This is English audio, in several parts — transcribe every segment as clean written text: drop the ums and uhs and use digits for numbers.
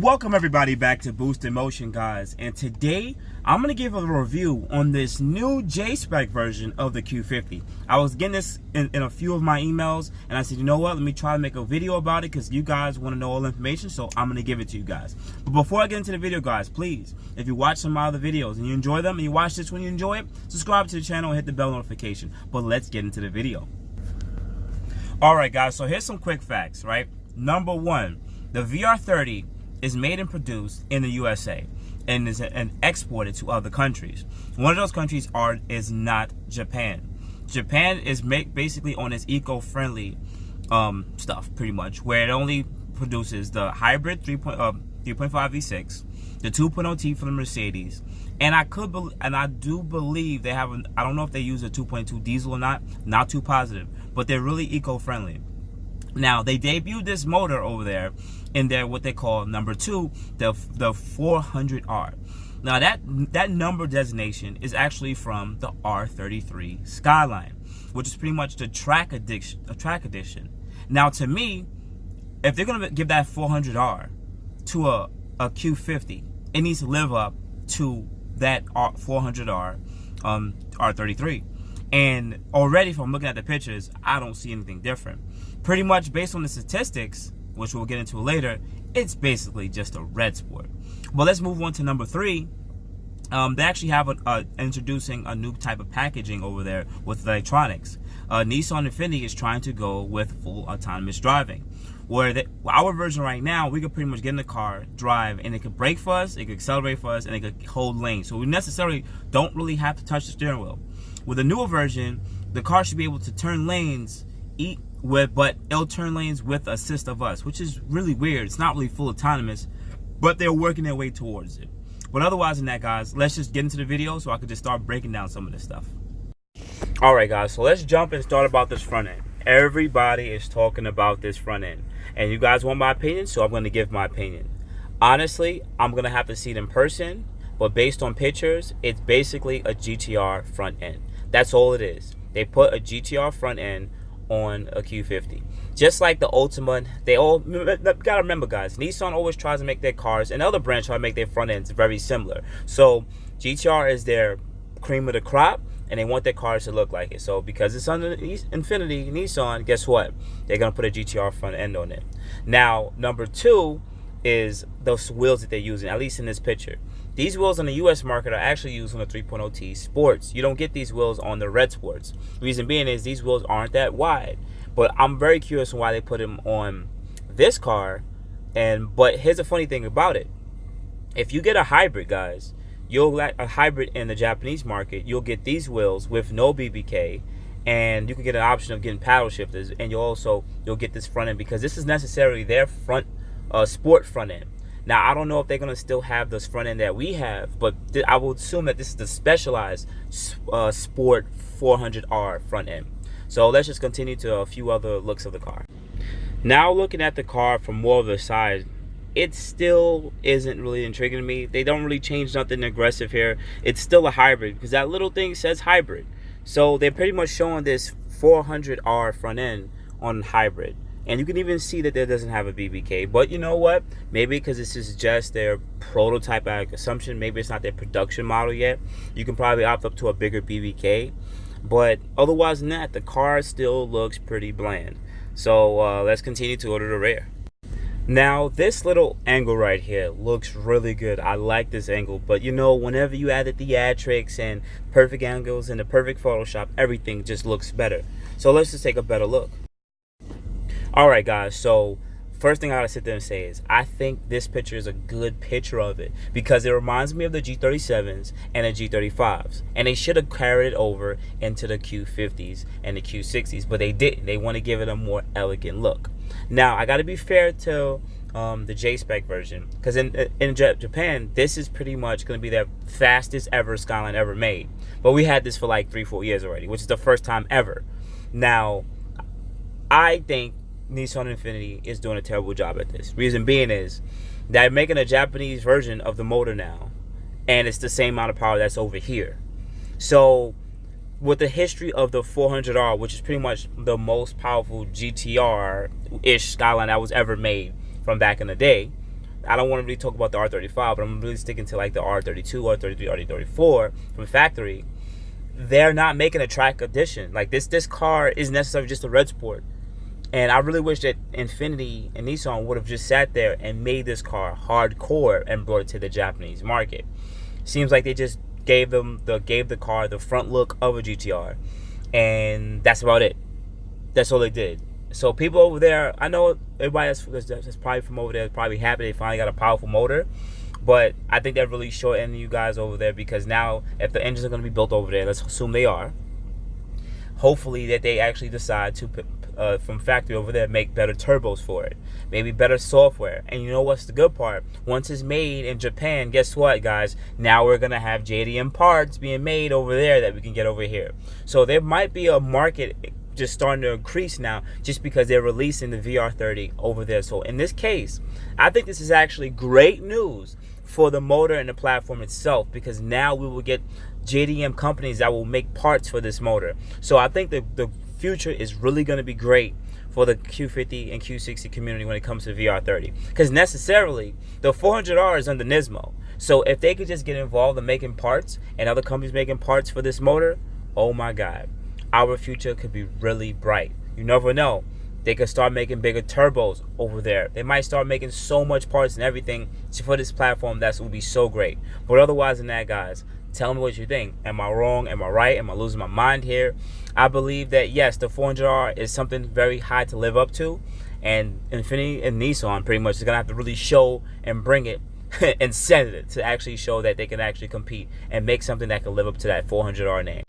Welcome everybody back to Boost in Motion, guys, and today I'm going to give a review on this new J-Spec version of the Q50. I was getting this in a few of my emails, and I said, you know what, let me try to make a video about it because you guys want to know all the information, so I'm going to give it to you guys. But before I get into the video, guys, please, if you watch some of my other videos and you enjoy them, and you watch this when you enjoy it, subscribe to the channel and hit the bell notification. But let's get into the video. Alright guys, so here's some quick facts, right? Number one, the VR30 is made and produced in the USA and is exported to other countries. One of those countries is not Japan. Japan is basically on its eco-friendly stuff, pretty much, where it only produces the hybrid 3.5 V6, the 2.0T for the Mercedes, and I do believe they have I don't know if they use a 2.2 diesel or not too positive, but they're really eco-friendly. Now, they debuted this motor over there in their what they call number 2, the 400R. Now, that number designation is actually from the R33 Skyline, which is pretty much the track edition. Now, to me, if they're gonna give that 400R to a Q50, it needs to live up to that 400R R33. And already from looking at the pictures, I don't see anything different. Pretty much based on the statistics, which we'll get into later, it's basically just a red sport. But let's move on to number 3. They actually have introducing a new type of packaging over there with electronics. Nissan Infiniti is trying to go with full autonomous driving, where our version right now, we could pretty much get in the car, drive, and it could brake for us, it could accelerate for us, and it could hold lanes. So we necessarily don't really have to touch the steering wheel. With the newer version, the car should be able to turn lanes, but it'll turn lanes with assist of us, which is really weird. It's not really full autonomous, but they're working their way towards it. But otherwise than that, guys, let's just get into the video so I could just start breaking down some of this stuff. Alright guys, so let's jump and start about this front end. Everybody is talking about this front end, and you guys want my opinion, so I'm going to give my opinion. Honestly, I'm going to have to see it in person, but based on pictures, it's basically a GTR front end. That's all it is. They put a GTR front end on a Q50. Just like the Ultima, they all gotta remember, guys, Nissan always tries to make their cars, and other brands try to make their front ends very similar. So GTR is their cream of the crop, and they want their cars to look like it. So because it's under Infiniti Nissan, guess what? They're gonna put a GTR front end on it. Now, number 2 is those wheels that they're using, at least in this picture. These wheels on the US market are actually used on the 3.0T Sports. You don't get these wheels on the Red Sports. Reason being is these wheels aren't that wide. But I'm very curious on why they put them on this car. But here's a funny thing about it. If you get a hybrid, guys, you'll get a hybrid in the Japanese market. You'll get these wheels with no BBK, and you can get an option of getting paddle shifters, and you'll get this front end because this is necessarily their front sport front end. Now, I don't know if they're going to still have this front end that we have, but I will assume that this is the specialized Sport 400R front end. So let's just continue to a few other looks of the car. Now, looking at the car from more of the side, it still isn't really intriguing to me. They don't really change nothing aggressive here. It's still a hybrid because that little thing says hybrid. So they're pretty much showing this 400R front end on hybrid. And you can even see that there doesn't have a BBK. But you know what? Maybe because this is just their prototype assumption. Maybe it's not their production model yet. You can probably opt up to a bigger BBK. But otherwise than that, the car still looks pretty bland. So let's continue to go to the rear. Now, this little angle right here looks really good. I like this angle. But you know, whenever you add the theatrics and perfect angles and the perfect Photoshop, everything just looks better. So let's just take a better look. Alright guys, so first thing I gotta sit there and say is I think this picture is a good picture of it because it reminds me of the G37s and the G35s, and they should have carried it over into the Q50s and the Q60s, but they didn't. They want to give it a more elegant look. Now, I gotta be fair to the J-Spec version because in Japan, this is pretty much going to be their fastest ever Skyline ever made, but we had this for like 3-4 years already, which is the first time ever. Now, I think Nissan Infiniti is doing a terrible job at this. Reason being is they're making a Japanese version of the motor now, and it's the same amount of power that's over here. So with the history of the 400R, which is pretty much the most powerful GTR-ish Skyline that was ever made from back in the day, I don't want to really talk about the R35, but I'm really sticking to like the R32, R33, R34 from factory. They're not making a track edition. Like this car is necessarily just a red sport. And I really wish that Infiniti and Nissan would have just sat there and made this car hardcore and brought it to the Japanese market. Seems like they just gave the car the front look of a GTR, and that's about it. That's all they did. So people over there, I know everybody that's probably from over there is probably happy they finally got a powerful motor, but I think they're really short-ending you guys over there, because now if the engines are going to be built over there, let's assume they are, hopefully that they actually decide to from factory over there make better turbos for it, maybe better software. And you know what's the good part? Once it's made in Japan, guess what, guys? Now we're gonna have JDM parts being made over there that we can get over here. So there might be a market just starting to increase now, just because they're releasing the VR30 over there. So in this case, I think this is actually great news for the motor and the platform itself, because now we will get JDM companies that will make parts for this motor. So I think the future is really going to be great for the Q50 and Q60 community when it comes to VR30, because necessarily the 400R is under Nismo. So if they could just get involved in making parts and other companies making parts for this motor, oh my God, our future could be really bright. You never know. They could start making bigger turbos over there. They might start making so much parts and everything for this platform. That would be so great. But otherwise than that, guys, tell me what you think. Am I wrong? Am I right? Am I losing my mind here? I believe that yes, the 400R is something very high to live up to, and Infiniti and Nissan pretty much is gonna have to really show and bring it and set it to actually show that they can actually compete and make something that can live up to that 400R name.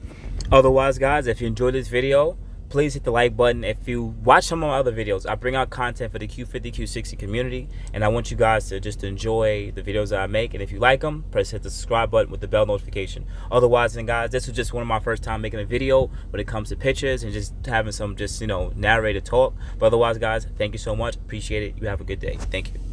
Otherwise, guys, if you enjoyed this video, please hit the like button. If you watch some of my other videos, I bring out content for the Q50, Q60 community, and I want you guys to just enjoy the videos that I make. And if you like them, hit the subscribe button with the bell notification. Otherwise, then guys, this was just one of my first time making a video when it comes to pictures and just having some narrated talk. But otherwise, guys, thank you so much. Appreciate it. You have a good day. Thank you.